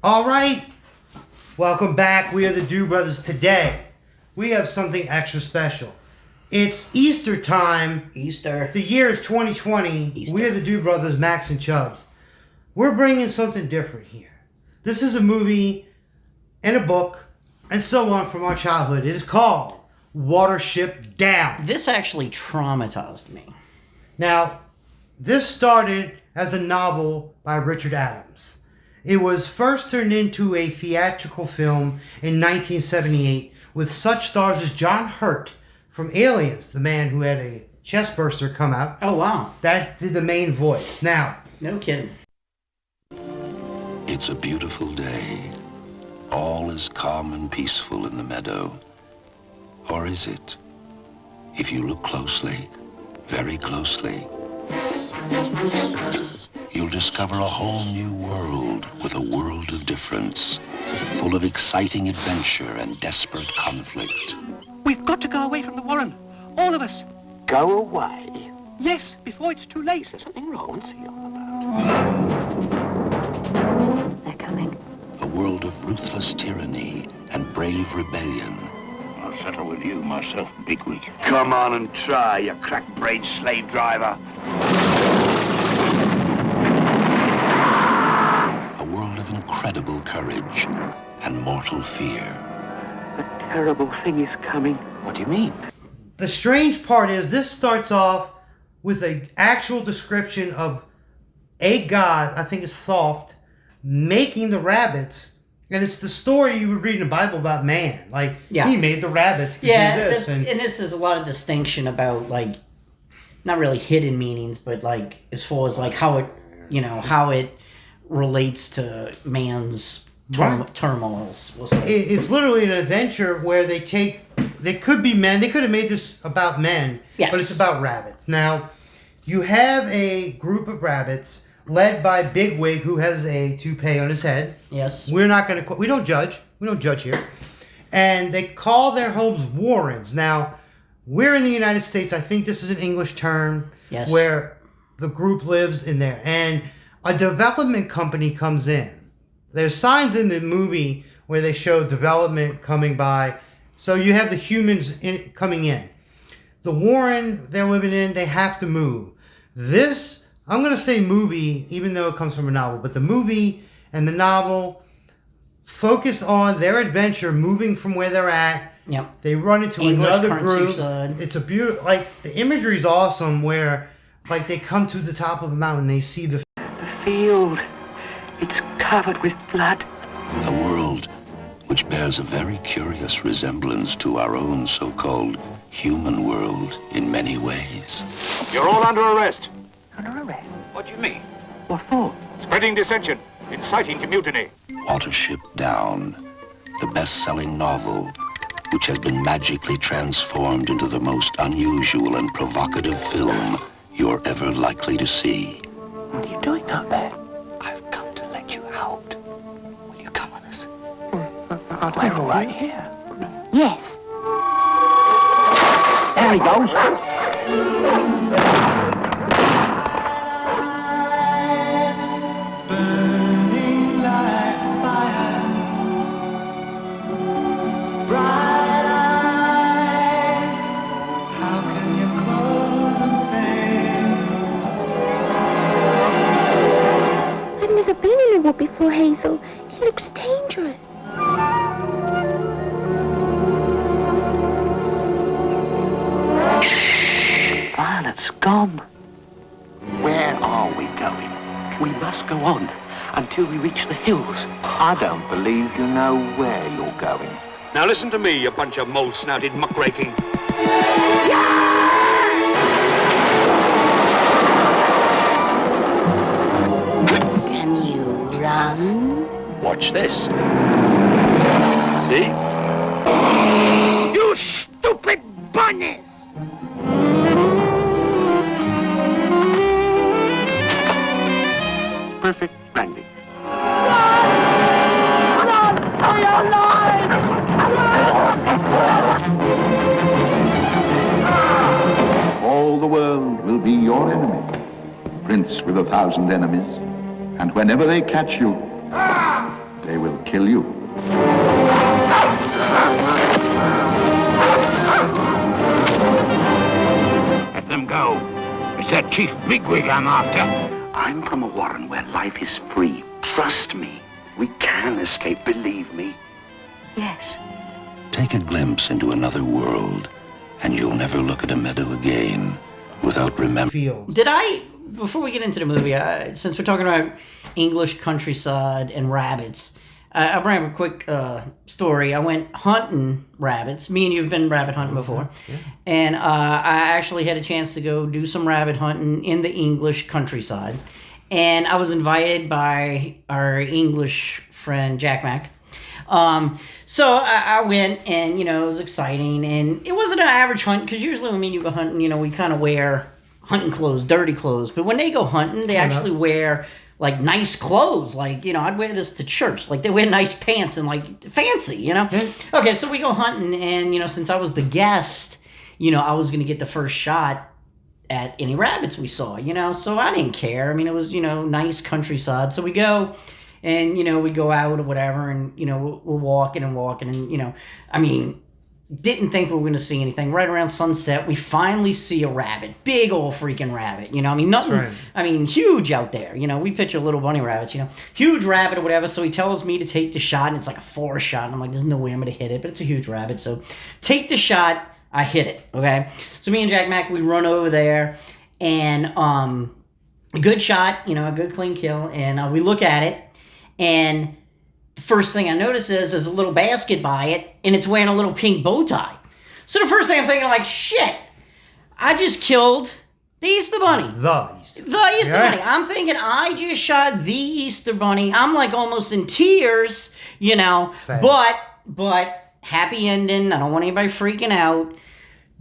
All right, welcome back. We are the Do Brothers. Today, we have something extra special. It's Easter time. Easter. The year is 2020. Easter. We are the Do Brothers, Max and ChuBs. We're bringing something different here. This is a movie and a book and so on from our childhood. It is called Watership Down. This actually traumatized me. Now, this started as a novel by Richard Adams. It was first turned into a theatrical film in 1978 with such stars as John Hurt from Aliens, the man who had a chest burster come out. Oh, wow. That did the main voice. Now, no kidding. It's a beautiful day. All is calm and peaceful in the meadow. Or is it? If you look closely, very closely, you'll discover a whole new world with a world of difference, full of exciting adventure and desperate conflict. We've got to go away from the Warren. All of us. Go away? Yes, before it's too late. Is there something wrong? What's he on about? They're coming. A world of ruthless tyranny and brave rebellion. I'll settle with you myself, bigwig. Come on and try, you crack-brained slave driver. A world of incredible courage and mortal fear. A terrible thing is coming. What do you mean? the strange part is this starts off with an actual description of a god, I think it's Thoth, making the rabbits. And it's the story you would read in the Bible about man. Like, he made the rabbits to do this. And this is a lot of distinction about, like, not really hidden meanings, but, like, as far as, like, how it, you know, how it relates to man's turmoils. We'll say. It's literally an adventure where they could be men. They could have made this about men, but it's about rabbits. Now, you have a group of rabbits led by Bigwig, who has a toupee on his head. Yes. We don't judge. We don't judge here. And they call their homes warrens. Now, we're in the United States. I think this is an English term. Yes. Where the group lives in there. And a development company comes in. There's signs in the movie where they show development coming by. So you have the humans coming in. The warren they're living in, they have to move. This... I'm going to say movie, even though it comes from a novel, but the movie and the novel focus on their adventure moving from where they're at. Yep. They run into another group. It's a beautiful, like, the imagery is awesome where, like, they come to the top of a mountain, they see the field. It's covered with blood. A world which bears a very curious resemblance to our own so-called human world in many ways. You're all under arrest. Under arrest? What do you mean? What for? Spreading dissension, inciting to mutiny. Watership Down, the best-selling novel, which has been magically transformed into the most unusual and provocative film you're ever likely to see. What are you doing out there? I've come to let you out. Will you come with us? We're all right here. Yes. There he goes. Before Hazel, he looks dangerous. Violet's gone. Where are we going? We must go on until we reach the hills. I don't believe you know where you're going. Now listen to me, you bunch of mole-snouted muckraking. Run. Watch this. See? You stupid bunnies! Perfect landing. Run for your lives! All the world will be your enemy, prince with 1,000 enemies. And whenever they catch you, They will kill you. Let them go. It's that chief bigwig I'm after. I'm from a warren where life is free. Trust me. We can escape, believe me. Yes. Take a glimpse into another world, and you'll never look at a meadow again without remembering. Field. Did I, before we get into the movie, since we're talking about English countryside and rabbits, I'll bring up a quick story. I went hunting rabbits. Me and you have been rabbit hunting before. Yeah. And I actually had a chance to go do some rabbit hunting in the English countryside. And I was invited by our English friend, Jack Mack. So I went, and, it was exciting. And it wasn't an average hunt, because usually when me and you go hunting, we kind of wear hunting clothes, dirty clothes. But when they go hunting, they actually wear like nice clothes. Like, I'd wear this to church. Like, they wear nice pants and like fancy, Yeah. Okay, so we go hunting, and since I was the guest, I was gonna get the first shot at any rabbits we saw, so I didn't care. I mean, it was, nice countryside. So we go, and we go out or whatever, and we're walking and didn't think we were going to see anything. Right around sunset, we finally see a rabbit. Big old freaking rabbit. Nothing. Right. Huge out there. We picture little bunny rabbits, Huge rabbit or whatever. So he tells me to take the shot, and it's like a forest shot. And I'm like, there's no way I'm going to hit it, but it's a huge rabbit. So take the shot. I hit it. Okay. So me and Jack Mack, we run over there, and a good shot, a good clean kill. And we look at it, and the first thing I notice is there's a little basket by it, and it's wearing a little pink bow tie. So the first thing I'm thinking, like, shit, I just killed the Easter Bunny. The Easter Bunny. I'm thinking I just shot the Easter Bunny. I'm like almost in tears, Sad. But happy ending. I don't want anybody freaking out.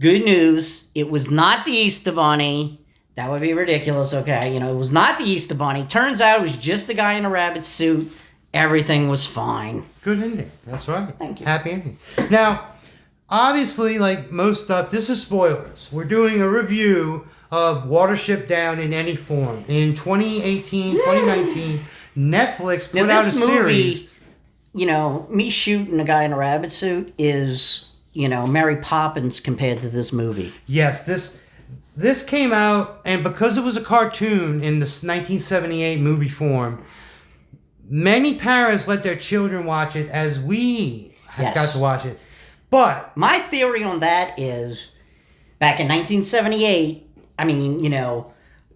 Good news. It was not the Easter Bunny. That would be ridiculous, okay? It was not the Easter Bunny. Turns out it was just the guy in a rabbit suit. Everything was fine. Good ending. That's right. Thank you. Happy ending. Now, obviously, like most stuff, this is spoilers. We're doing a review of Watership Down in any form. In 2018, 2019, Netflix put out a series. Me shooting a guy in a rabbit suit is, Mary Poppins compared to this movie. Yes, this came out, and because it was a cartoon in this 1978 movie form, many parents let their children watch it, as we got to watch it. But my theory on that is, back in 1978,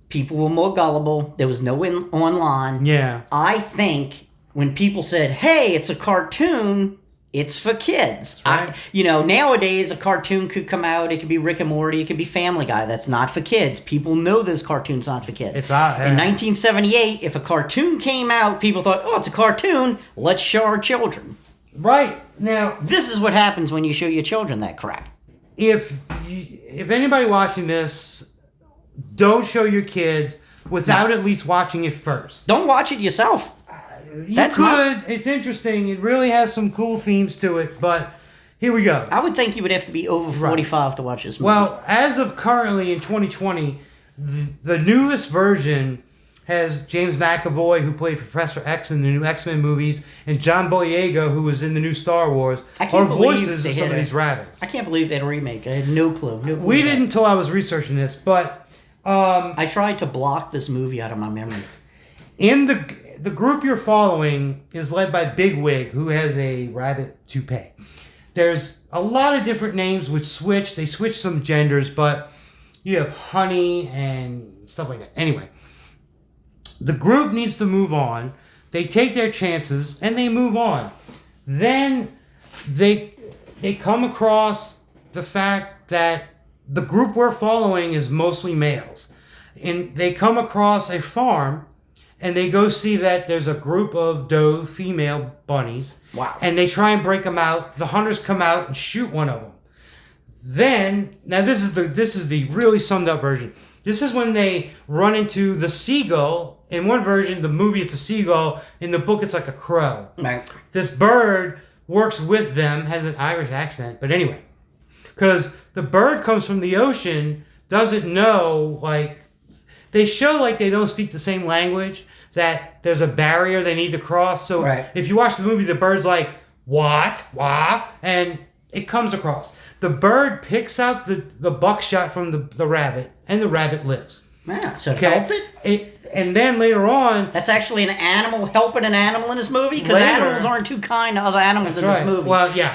people were more gullible. There was no online. Yeah. I think when people said, hey, it's a cartoon, it's for kids. Right. Nowadays a cartoon could come out. It could be Rick and Morty. It could be Family Guy. That's not for kids. People know this cartoon's not for kids. It's not. In 1978, if a cartoon came out, people thought, oh, it's a cartoon. Let's show our children. Right. Now, this is what happens when you show your children that crap. If anybody watching this, don't show your kids without at least watching it first. Don't watch it yourself. It's interesting. It really has some cool themes to it, but here we go. I would think you would have to be over 45 to watch this movie. Well, as of currently in 2020, the newest version has James McAvoy, who played Professor X in the new X-Men movies, and John Boyega, who was in the new Star Wars, are voices of some of these rabbits. I can't believe they had a remake. I had no clue. We didn't until I was researching this, but I tried to block this movie out of my memory. In the group you're following is led by Bigwig, who has a rabbit toupee. There's a lot of different names which switch. They switch some genders, but you have Honey and stuff like that. Anyway, the group needs to move on. They take their chances and they move on. Then they come across the fact that the group we're following is mostly males. And they come across a farm, and they go see that there's a group of doe female bunnies. Wow. And they try and break them out. The hunters come out and shoot one of them. Then, now this is the really summed up version. This is when they run into the seagull. In one version, the movie, it's a seagull. In the book, it's like a crow. Right. This bird works with them, has an Irish accent. But anyway, because the bird comes from the ocean, doesn't know, like, they show like they don't speak the same language. that there's a barrier they need to cross. So if you watch the movie, the bird's like, what? Wah? And it comes across. The bird picks out the buckshot from the rabbit, and the rabbit lives. Yeah, so it helped it? And then later on... That's actually an animal helping an animal in this movie? Because animals aren't too kind to other animals in this movie. Well, yeah.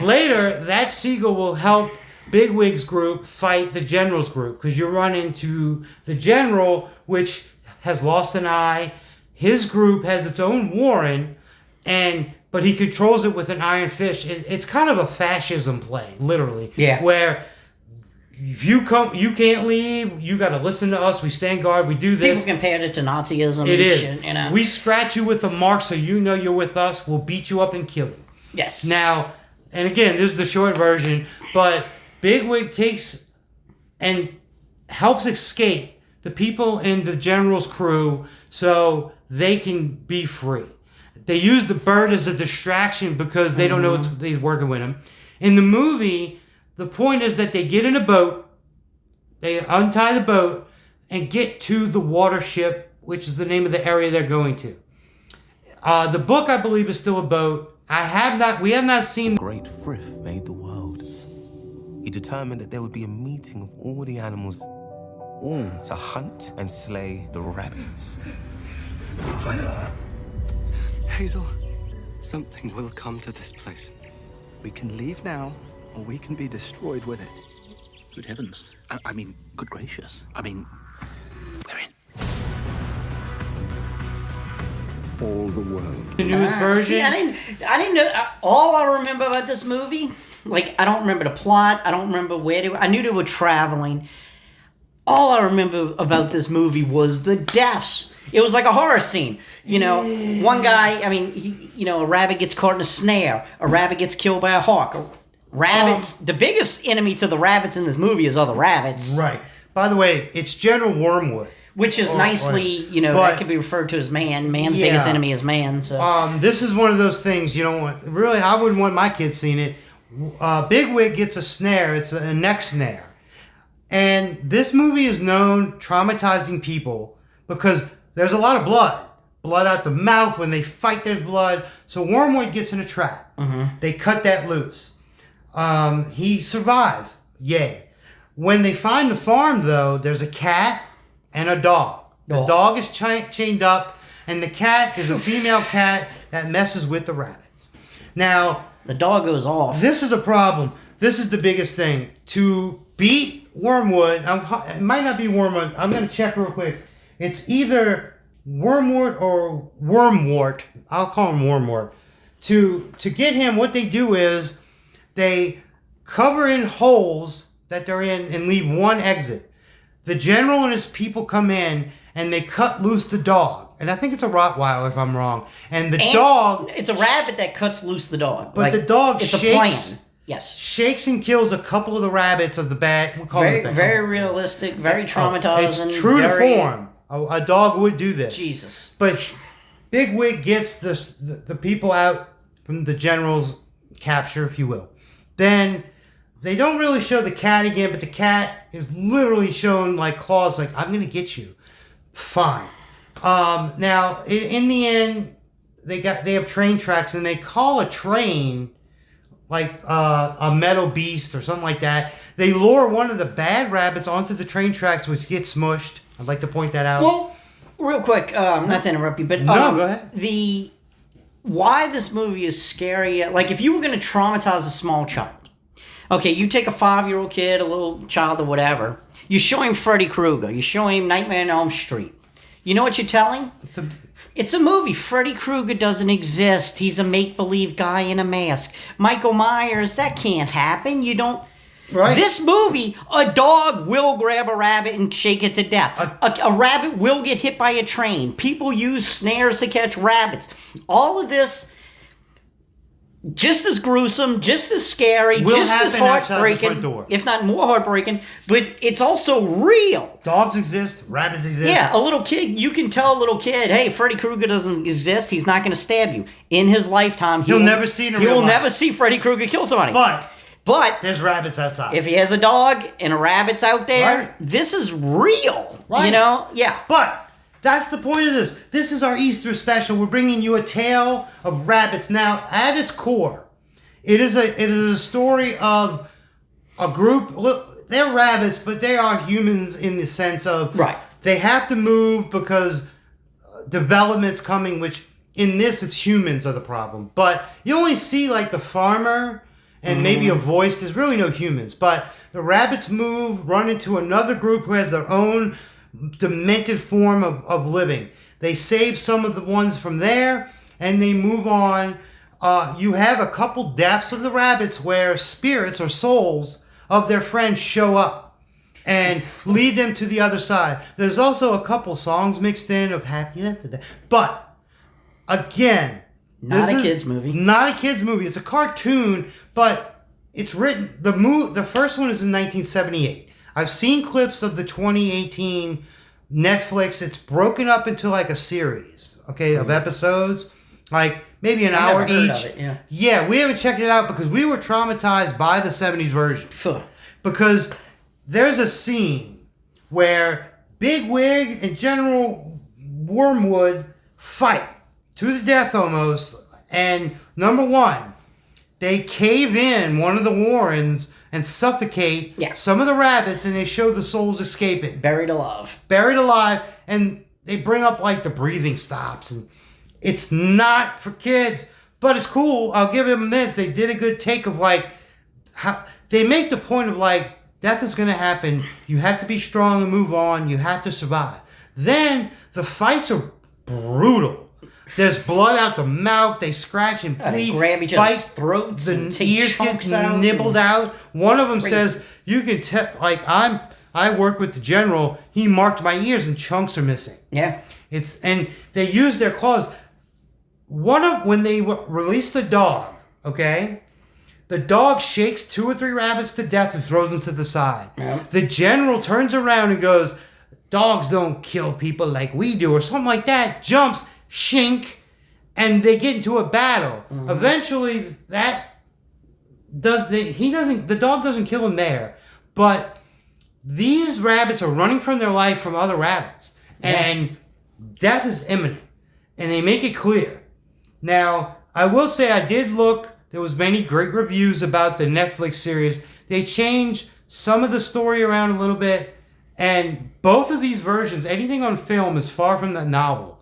Later, that seagull will help Bigwig's group fight the General's group, because you run into the General, which has lost an eye. His group has its own warren, but he controls it with an iron fist. It's kind of a fascism play, literally. Yeah. Where if you can't leave. You got to listen to us. We stand guard. We do this. People compared it to Nazism. It is. Shit, you know? We scratch you with the mark so you know you're with us. We'll beat you up and kill you. Yes. Now, and again, this is the short version, but Bigwig takes and helps escape the people in the General's crew so they can be free. They use the bird as a distraction because they don't know he's working with him. In the movie, the point is that they get in a boat, they untie the boat, and get to the Watership, which is the name of the area they're going to. The book, I believe, is still a boat. We have not seen... Great Frith made the world. He determined that there would be a meeting of all the animals, all to hunt and slay the rabbits. Hazel, something will come to this place. We can leave now, or we can be destroyed with it. Good heavens. I mean, good gracious. I mean, we're in. All the world. The newest version. See, I didn't know. All I remember about this movie, like, I don't remember the plot. I don't remember where they were. I knew they were traveling. All I remember about this movie was the deaths. It was like a horror scene. You know, one guy, I mean, a rabbit gets caught in a snare. A rabbit gets killed by a hawk. Rabbits, the biggest enemy to the rabbits in this movie is other rabbits. Right. By the way, it's General Wormwood. Which is nicely, that could be referred to as man. Man's biggest enemy is man. So this is one of those things you don't want. Really, I wouldn't want my kids seeing it. Bigwig gets a snare. It's a neck snare. And this movie is known traumatizing people because there's a lot of blood. Blood out the mouth. When they fight, there's blood. So Wormwood gets in a trap. Mm-hmm. They cut that loose. He survives. Yay. When they find the farm, though, there's a cat and a dog. The dog is chained up, and the cat is a female cat that messes with the rabbits. Now, the dog goes off. This is a problem. This is the biggest thing. To beat Wormwood, it might not be Wormwood. I'm going to check real quick. It's either Wormwood or Wormwort. I'll call him Wormwort. To get him, what they do is they cover in holes that they're in and leave one exit. The General and his people come in and they cut loose the dog. And I think it's a Rottweiler if I'm wrong. And the dog... It's a rabbit that cuts loose the dog. But the dog it's shakes... a plan. Yes. Shakes and kills a couple of the rabbits of the bad... We'll call them the bad. Very realistic, very traumatizing. It's true to form. A dog would do this. Jesus. But Bigwig gets the people out from the General's capture, if you will. Then... They don't really show the cat again, but the cat is literally shown like claws, like, I'm going to get you. Fine. Now, in the end, they have train tracks, and they call a train like a metal beast or something like that. They lure one of the bad rabbits onto the train tracks, which gets smushed. I'd like to point that out. Well, real quick, not to interrupt you, but no, go ahead. Why this movie is scary, like if you were going to traumatize a small child, okay, you take a 5-year-old kid, a little child or whatever, you show him Freddy Krueger, you show him Nightmare on Elm Street. You know what you're telling? It's a movie. Freddy Krueger doesn't exist. He's a make-believe guy in a mask. Michael Myers, that can't happen. You don't... Right. This movie, a dog will grab a rabbit and shake it to death. A rabbit will get hit by a train. People use snares to catch rabbits. All of this... just as gruesome, just as scary, just as heartbreaking, if not more heartbreaking, but it's also real. Dogs exist, rabbits exist. Yeah, a little kid, you can tell a little kid, hey, Freddy Krueger doesn't exist, he's not going to stab you. In his lifetime, he will never see Freddy Krueger kill somebody. But there's rabbits outside. If he has a dog and a rabbit's out there, this is real. Right. You know? Yeah. But That's the point of this. This is our Easter special. We're bringing you a tale of rabbits. Now, at its core, it is a story of a group. Look, they're rabbits, but they are humans in the sense of they have to move because development's coming, which in this it's humans are the problem. But you only see like the farmer and maybe a voice. There's really no humans. But the rabbits move, run into another group who has their own demented form of living. They save some of the ones from there and they move on. You have a couple deaths of the rabbits where spirits or souls of their friends show up and lead them to the other side. There's also a couple songs mixed in of happiness. But again, not a kids movie. Not a kids movie. It's a cartoon, but it's written. The first one is in 1978. I've seen clips of the 2018 Netflix. It's broken up into like a series, of episodes, like maybe an hour never heard each. of it, yeah, we haven't checked it out because we were traumatized by the 70s version. Sure. Because there's a scene where Bigwig and General Wormwood fight to the death almost, and number one, they cave in one of the Warrens and suffocate some of the rabbits, and they show the souls escaping. Buried alive. And they bring up like the breathing stops, and it's not for kids, but it's cool. I'll give them this. They did a good take of like how they make the point of like death is going to happen. You have to be strong and move on. You have to survive. Then the fights are brutal. There's blood out the mouth. They scratch and bleed. They grab each other's throats. The and take ears get chunks out. nibbled out. One of them says, "You can tell." Like I work with the general. He marked my ears, and chunks are missing. Yeah. And they use their claws. When they release the dog, the dog shakes 2 or 3 rabbits to death and throws them to the side. Yeah. The general turns around and goes, "Dogs don't kill people like we do," or something like that. Jumps. Shink, and they get into a battle. Eventually, the dog doesn't kill him there, but these rabbits are running from their life from other rabbits, and death is imminent, and they make it clear. Now, I will say I did look. There was many great reviews about the Netflix series. They changed some of the story around a little bit, and both of these versions, anything on film is far from the novel.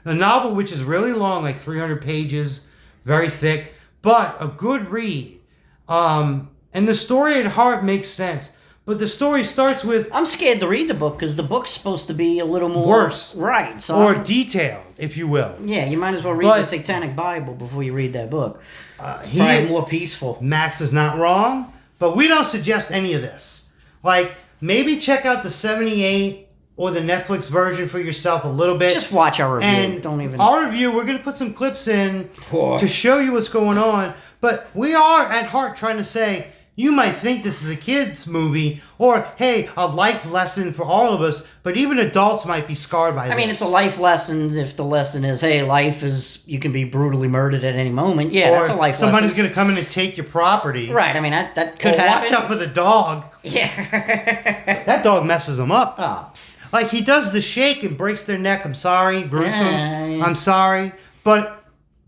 The novel, which is really long, like 300 pages, very thick, but a good read. And the story at heart makes sense. But the story starts with... I'm scared to read the book because the book's supposed to be a little more... worse. Right. So or detailed, if you will. Yeah, you might as well read the Satanic Bible before you read that book. It's probably more peaceful. Max is not wrong, but we don't suggest any of this. Like, maybe check out the 78... or the Netflix version for yourself a little bit. Just watch our review. And don't even... our review, we're going to put some clips in to show you what's going on. But we are, at heart, trying to say, you might think this is a kid's movie, or, hey, a life lesson for all of us, but even adults might be scarred by this. I mean, it's a life lesson if the lesson is, hey, life is, you can be brutally murdered at any moment. Yeah, that's a life lesson. Somebody's going to come in and take your property. Right, I mean, that could happen. Watch out for the dog. Yeah. That dog messes them up. Oh. Like, he does the shake and breaks their neck. I'm sorry, gruesome. I'm sorry. But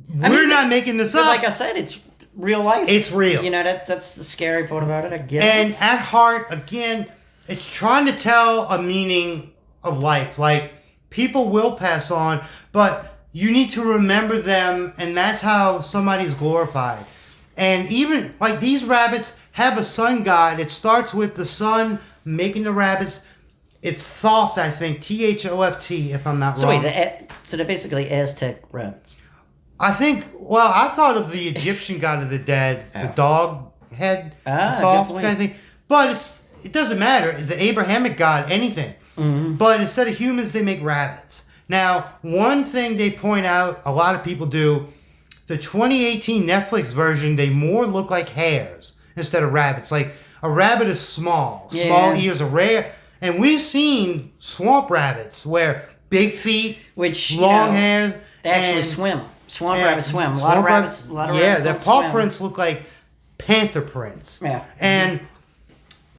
we're not making this up. Like I said, it's real life. It's real. You know, that's the scary part about it, I guess. And at heart, again, it's trying to tell a meaning of life. Like, people will pass on, but you need to remember them, and that's how somebody's glorified. And even, like, these rabbits have a sun god. It starts with the sun making the rabbits. It's Thoth, I think. Thoft, if I'm not wrong. So they're basically Aztec rabbits. I think, well, I thought of the Egyptian god of the dead, the dog head, Thoth kind of thing. But it doesn't matter. The Abrahamic god, anything. Mm-hmm. But instead of humans, they make rabbits. Now, one thing they point out, a lot of people do, the 2018 Netflix version, they more look like hares instead of rabbits. Like, a rabbit is small. Yeah. Small ears are rare. And we've seen swamp rabbits where big feet, long hairs. They actually swim. Swamp rabbits swim. A lot of rabbits their paw prints look like panther prints. Yeah. And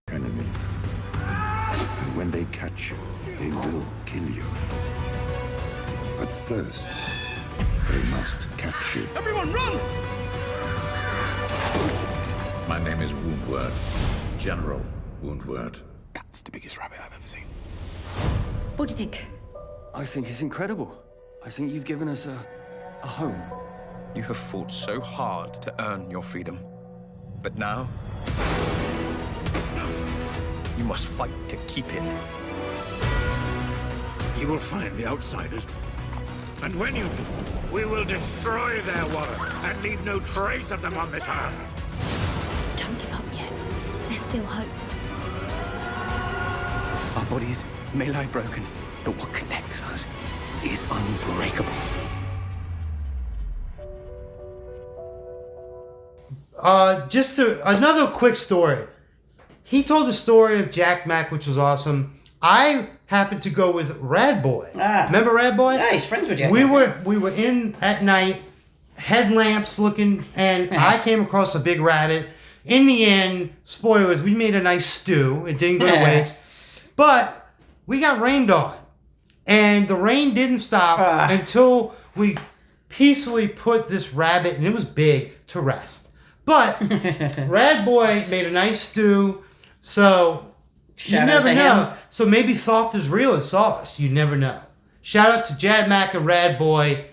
enemy. And when they catch you, they will kill you. first, they must catch you. Everyone, run! My name is Woundwort. General Woundwort. That's the biggest rabbit I've ever seen. What do you think? I think it's incredible. I think you've given us a home. You have fought so hard to earn your freedom. But now, you must fight to keep it. You will find the outsiders. And when you do, we will destroy their water and leave no trace of them on this earth. Don't give up yet. There's still hope. Our bodies may lie broken, but what connects us is unbreakable. Another quick story. He told the story of Jack Mack, which was awesome. I happened to go with Rad Boy. Remember Rad Boy? Yeah, he's friends with Jack. We were in at night, headlamps looking, and I came across a big rabbit. In the end, spoilers, we made a nice stew. It didn't go to waste. But we got rained on. And the rain didn't stop until we peacefully put this rabbit, and it was big, to rest. But Rad Boy made a nice stew, so you never know. So maybe Thoth is real and saw us. You never know. Shout out to Jad Mack and Rad Boy.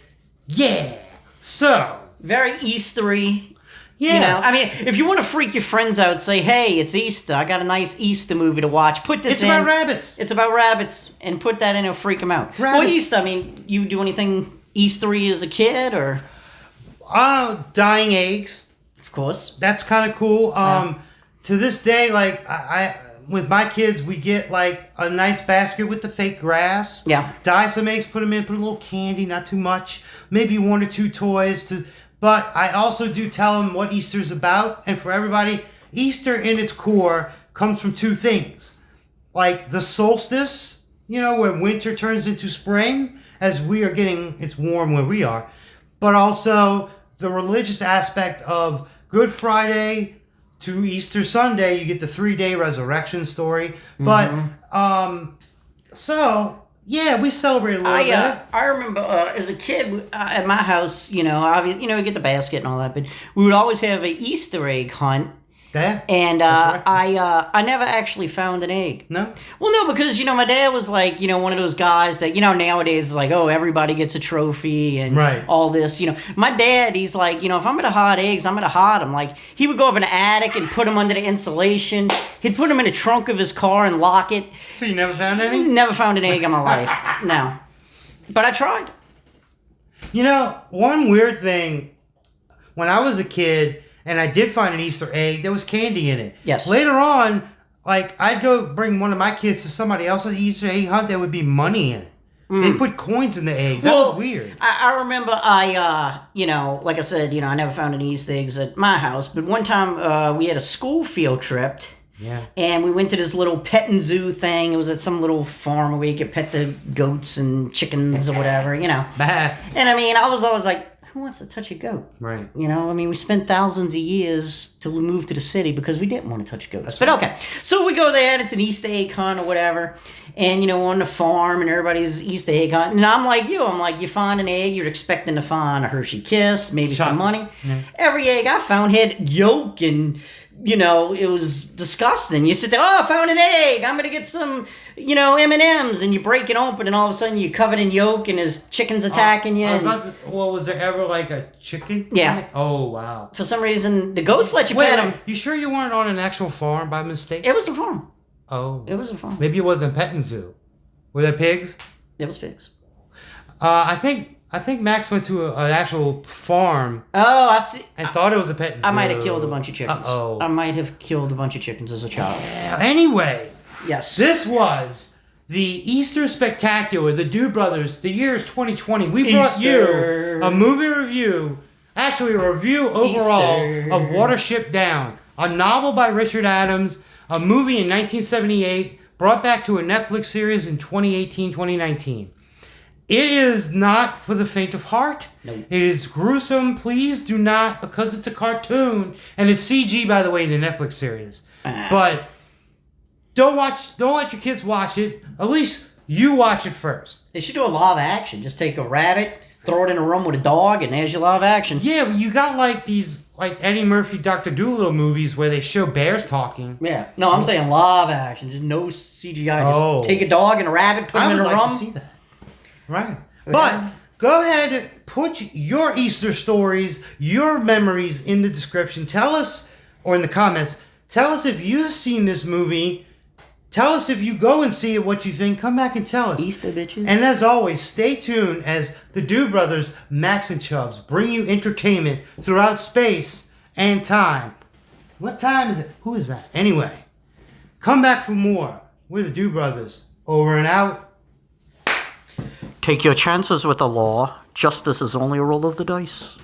Yeah. So. Very Eastery. Yeah. You know, I mean, if you want to freak your friends out, say, hey, it's Easter. I got a nice Easter movie to watch. Put this in. It's about rabbits. It's about rabbits. And put that in and freak them out. Rabbits. Well, Easter, I mean, you do anything Eastery as a kid, or? Dying eggs. Of course. That's kind of cool. To this day, like, I with my kids, we get, like, a nice basket with the fake grass. Yeah. Dye some eggs, put them in, put a little candy, not too much. Maybe 1 or 2 toys. But I also do tell them what Easter's about. And for everybody, Easter in its core comes from 2 things. Like the solstice, you know, where winter turns into spring, as we are getting, it's warm where we are. But also the religious aspect of Good Friday to Easter Sunday, you get the 3-day resurrection story. But, so, yeah, we celebrate a little bit. I remember as a kid at my house, you know, obviously, you know, we get the basket and all that, but we would always have an Easter egg hunt. Yeah. And I never actually found an egg. No? Well, no, because, you know, my dad was like, you know, one of those guys that, you know, nowadays is like, oh, everybody gets a trophy and all this. You know, my dad, he's like, you know, if I'm going to hide eggs, I'm going to hide them. Like, he would go up in the attic and put them under the insulation. He'd put them in the trunk of his car and lock it. So you never found any? Never found an egg in my life. No. But I tried. You know, one weird thing, when I was a kid, and I did find an Easter egg, there was candy in it. Yes. Later on, like, I'd go bring one of my kids to somebody else's Easter egg hunt, there would be money in it. They put coins in the eggs. That was weird. I remember you know, like I said, you know, I never found any Easter eggs at my house, but one time we had a school field trip. Yeah. And we went to this little petting zoo thing. It was at some little farm where you could pet the goats and chickens or whatever, you know. And I mean, I was always like, who wants to touch a goat? Right. You know, I mean, we spent thousands of years to move to the city because we didn't want to touch goats. But okay, so we go there and it's an Easter egg hunt or whatever. And, you know, on the farm and everybody's Easter egg hunt. And I'm like, you find an egg, you're expecting to find a Hershey Kiss, maybe some money. Yeah. Every egg I found had yolk and, you know, it was disgusting. You sit there, oh, I found an egg. I'm going to get some, you know, M&Ms. And you break it open and all of a sudden you're covered in yolk and there's chickens attacking you. Well, was there ever like a chicken? Yeah. Oh, wow. For some reason, the goats let you pet them. You sure you weren't on an actual farm by mistake? It was a farm. Oh. It was a farm. Maybe it wasn't a petting zoo. Were there pigs? It was pigs. I think Max went to an actual farm. Oh, I see. And thought it was a petting zoo. I might have killed a bunch of chickens. Uh-oh. I might have killed a bunch of chickens as a child. Yeah. Anyway. Yes. This was the Easter Spectacular, the Dude Brothers. The year is 2020. We brought you a movie review, actually a review overall of Watership Down, a novel by Richard Adams, a movie in 1978, brought back to a Netflix series in 2018-2019. It is not for the faint of heart. Nope. It is gruesome. Please do not, because it's a cartoon, and it's CG, by the way, in the Netflix series. But don't let your kids watch it. At least You watch it first. They should do a law of action. Just take a rabbit, throw it in a room with a dog, and there's your law of action. Yeah, but you got like these like Eddie Murphy, Dr. Dolittle movies where they show bears talking. Yeah. No, I'm saying law of action. Just no CGI. Just take a dog and a rabbit, put them in a room. I would like to see that. Right. But go ahead and put your Easter stories, your memories in the description. Tell us, or in the comments, tell us if you've seen this movie. Tell us if you go and see it, what you think. Come back and tell us. Easter bitches. And as always, stay tuned as the Dude Brothers, Max and Chubbs, bring you entertainment throughout space and time. What time is it? Who is that? Anyway, come back for more. We're the Dude Brothers. Over and out. Take your chances with the law. Justice is only a roll of the dice.